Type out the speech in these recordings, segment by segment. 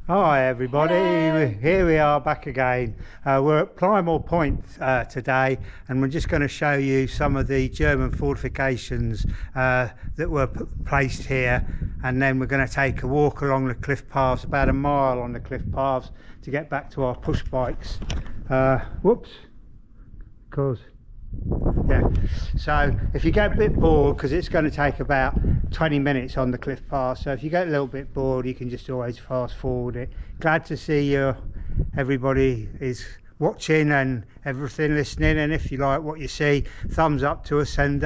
Hi everybody, here we are back again. We're at Pleinmont Point today, and we're just going to show you some of the German fortifications that were placed here, and then we're going to take a walk along the cliff paths, about a mile on the cliff paths, to get back to our push bikes. So if you get a bit bored, because it's going to take about 20 minutes on the cliff path, so if you get a little bit bored you can just always fast forward it. Glad to see you, everybody is watching and everything, listening, and if you like what you see, thumbs up to us, and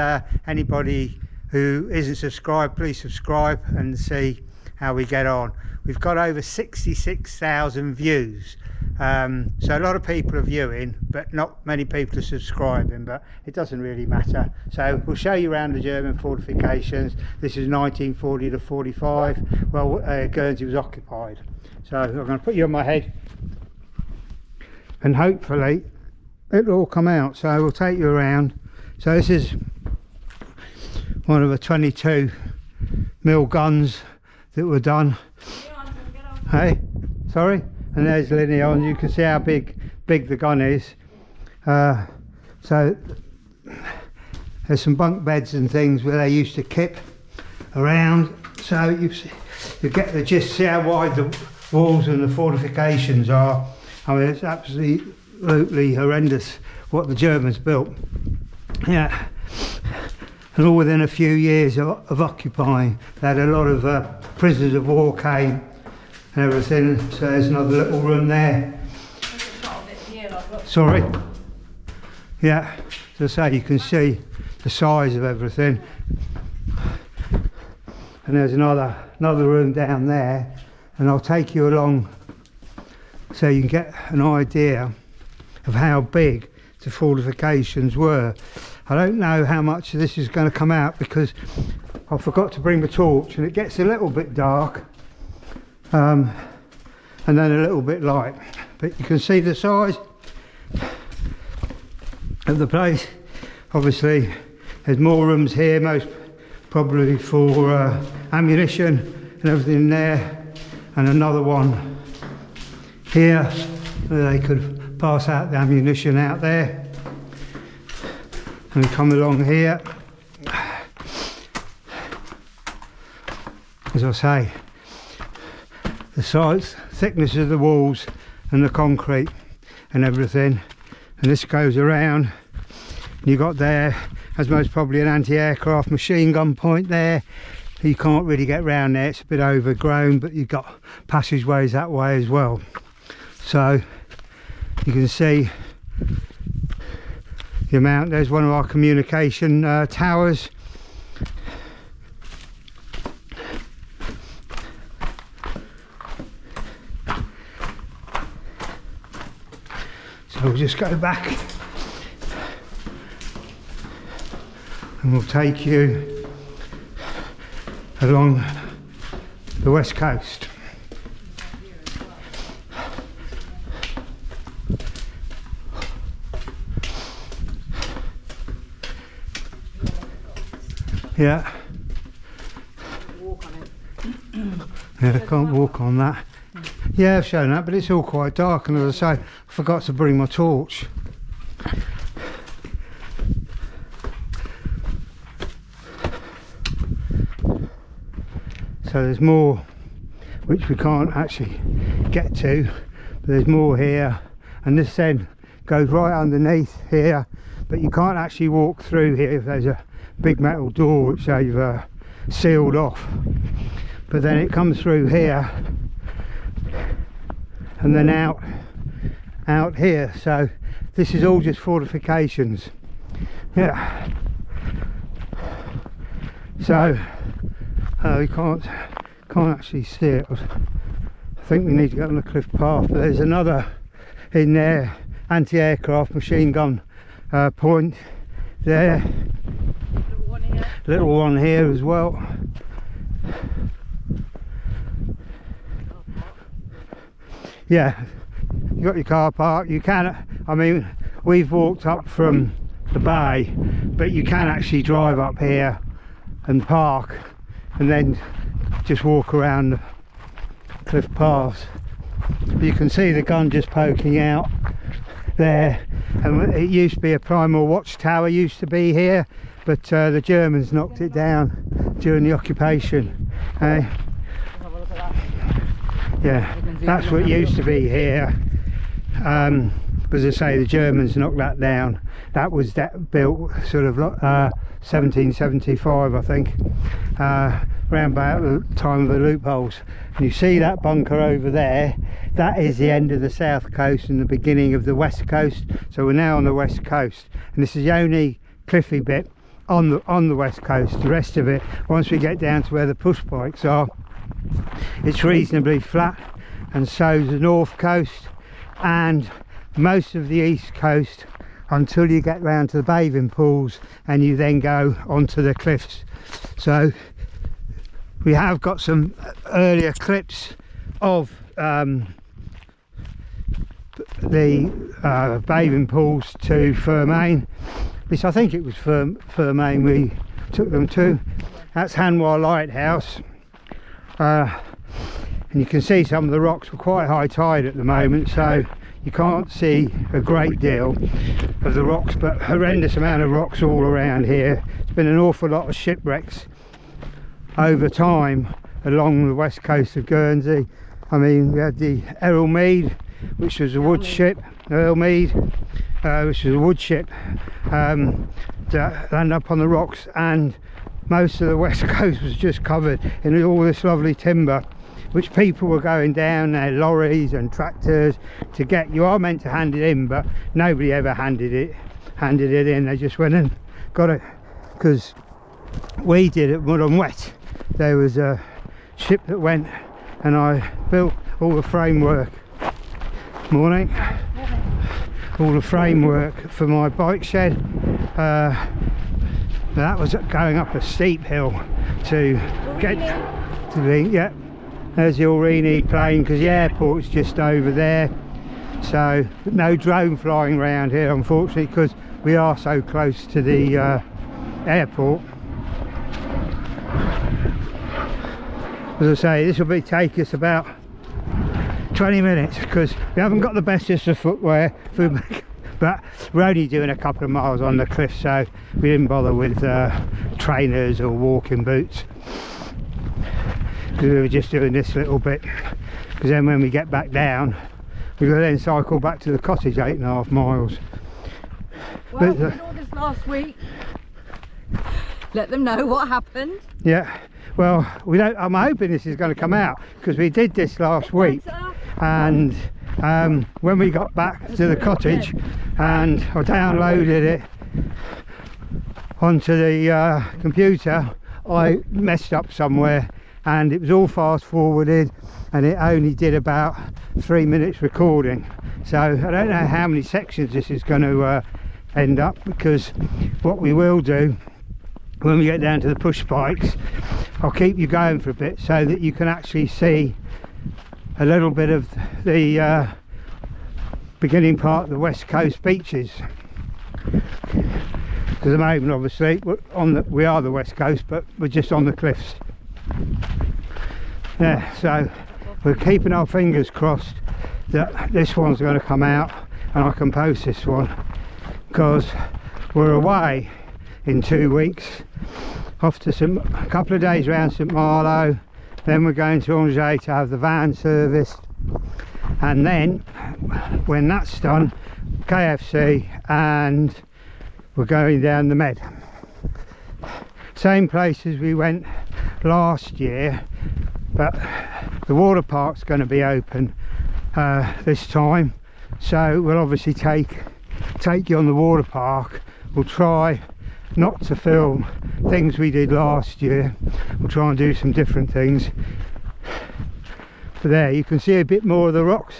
anybody who isn't subscribed, please subscribe and see how we get on. We've got over 66,000 views. So a lot of people are viewing, but not many people are subscribing, but it doesn't really matter. So we'll show you around the German fortifications. This is 1940 to 45. Well, Guernsey was occupied. So I'm going to put you on my head and hopefully it'll all come out. So we'll take you around. So this is one of the 22 mil guns that were done. Hey, sorry. And there's Leon. You can see how big the gun is. So there's some bunk beds and things where they used to kip around. So you get the gist, see how wide the walls and the fortifications are. I mean, it's absolutely horrendous what the Germans built. Yeah, and all within a few years of occupying. They had a lot of prisoners of war came and everything. So there's another little room there. Sorry. Yeah, as I say, you can see the size of everything. And there's another room down there, and I'll take you along so you can get an idea of how big the fortifications were. I don't know how much of this is going to come out because I forgot to bring the torch, and it gets a little bit dark. And then a little bit light, but you can see the size of the place. Obviously there's more rooms here, most probably for ammunition and everything there, and another one here where they could pass out the ammunition out there. And come along here, as I say, the size, thickness of the walls and the concrete and everything. And this goes around, and you got there as most probably an anti-aircraft machine gun point there. You can't really get round there, it's a bit overgrown, but you've got passageways that way as well. So you can see the amount. There's one of our communication towers. So we'll just go back and we'll take you along the west coast. Yeah. Yeah, I can't walk on that. Yeah, I've shown that, but it's all quite dark, and as I say, I forgot to bring my torch. So there's more which we can't actually get to, but there's more here, and this then goes right underneath here, but you can't actually walk through here if there's a big metal door which they've sealed off. But then it comes through here and then out here. So this is all just fortifications. Yeah. So you can't actually see it. I think we need to get on the cliff path, but there's another in there, anti-aircraft machine gun point there. Little one here as well. Yeah, you got your car park. You can, I mean, we've walked up from the bay, but you can actually drive up here and park and then just walk around the cliff paths. You can see the gun just poking out there, and it used to be a Pleinmont watchtower used to be here, but the Germans knocked it down during the occupation. Yeah, that's what used to be here. As I say, the Germans knocked that down. That was built sort of 1775, I think, around about the time of the loopholes. And you see that bunker over there, that is the end of the south coast and the beginning of the west coast. So we're now on the west coast, and this is the only cliffy bit on the west coast. The rest of it, once we get down to where the push bikes are, it's reasonably flat, and so's the north coast and most of the east coast, until you get round to the bathing pools and you then go onto the cliffs. So we have got some earlier clips of the bathing pools to Fermain. This, I think it was Fermain we took them to. That's Hanwar Lighthouse. And you can see some of the rocks were quite high tide at the moment, so you can't see a great deal of the rocks, but horrendous amount of rocks all around here. There's been an awful lot of shipwrecks over time along the west coast of Guernsey. I mean, we had the Errol Mead, which was a wood ship, Earl Mead, which was a wood ship that landed up on the rocks, and most of the west coast was just covered in all this lovely timber, which people were going down their lorries and tractors to get. You are meant to hand it in, but nobody ever handed it in. They just went and got it, because we did at Mud and Wet. There was a ship that went, and I built all the framework. Morning. All the framework for my bike shed. That was going up a steep hill to get to the, yeah, there's the Guernsey plane, because the airport's just over there. So no drone flying around here, unfortunately, because we are so close to the airport. As I say, this will take us about 20 minutes, because we haven't got the bestest of footwear, but we're only doing a couple of miles on the cliff, so we didn't bother with trainers or walking boots, because we were just doing this little bit, because then when we get back down we've got to then cycle back to the cottage 8.5 miles. Well, we did all this last week. Let them know what happened. Yeah, well, I'm hoping this is going to come out, because we did this last week, and when we got back to the cottage and I downloaded it onto the computer, I messed up somewhere, and it was all fast forwarded, and it only did about 3 minutes recording. So I don't know how many sections this is going to end up, because what we will do when we get down to the push bikes, I'll keep you going for a bit so that you can actually see a little bit of the beginning part of the west coast beaches. At the moment, obviously, we are the west coast, but we're just on the cliffs. Yeah, so we're keeping our fingers crossed that this one's going to come out and I can post this one, because we're away in 2 weeks, off to a couple of days around St Malo, then we're going to Angers to have the van serviced, and then when that's done, KFC, and we're going down the Med. Same place as we went last year, but the water park's going to be open this time, so we'll obviously take you on the water park. We'll try not to film things we did last year, we'll try and do some different things. But there you can see a bit more of the rocks.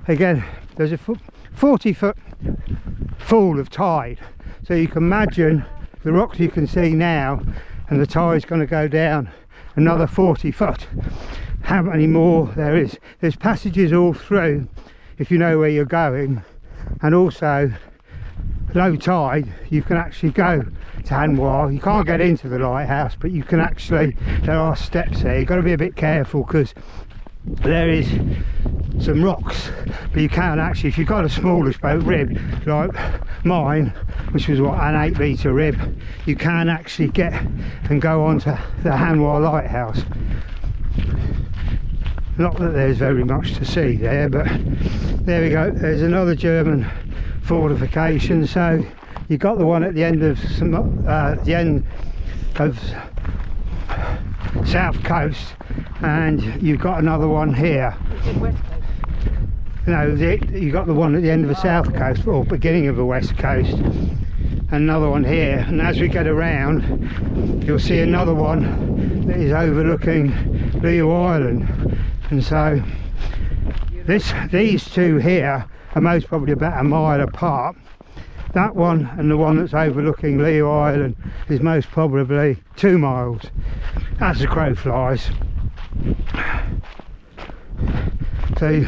Again, there's a 40-foot fall of tide, so you can imagine the rocks you can see now, and the tide's going to go down another 40 foot. How many more there is? There's passages all through if you know where you're going, and also low tide you can actually go to Hanwar. You can't get into the lighthouse, but you can actually, there are steps there. You've got to be a bit careful, because there is some rocks, but you can actually, if you've got a smallish boat rib like mine, which was what, an 8 metre rib, you can actually get and go onto the Hanwha Lighthouse. Not that there's very much to see there, but there we go. There's another German fortification. So you got the one at the end of South Coast, and you've got another one here. West Coast. No, you got the one at the end of the South Coast, or beginning of the West Coast. Another one here, and as we get around, you'll see another one that is overlooking Leo Island. And so these two here are most probably about a mile apart. That one and the one that's overlooking Leo Island is most probably 2 miles as the crow flies. So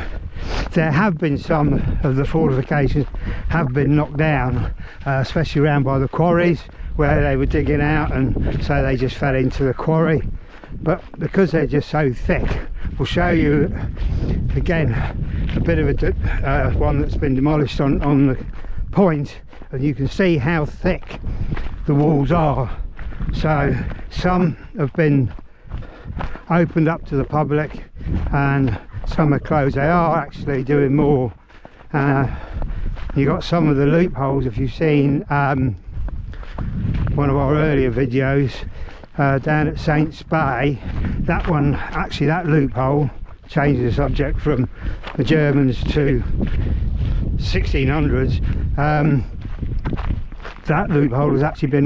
there have been some of the fortifications have been knocked down, especially around by the quarries where they were digging out, and so they just fell into the quarry. But because they're just so thick, we'll show you again a bit of a one that's been demolished on the point, and you can see how thick the walls are. So some have been opened up to the public and some are closed. They are actually doing more. You got some of the loopholes. If you've seen one of our earlier videos down at Saints Bay, that one, actually that loophole, changed the subject from the Germans to 1600s, that loophole has actually been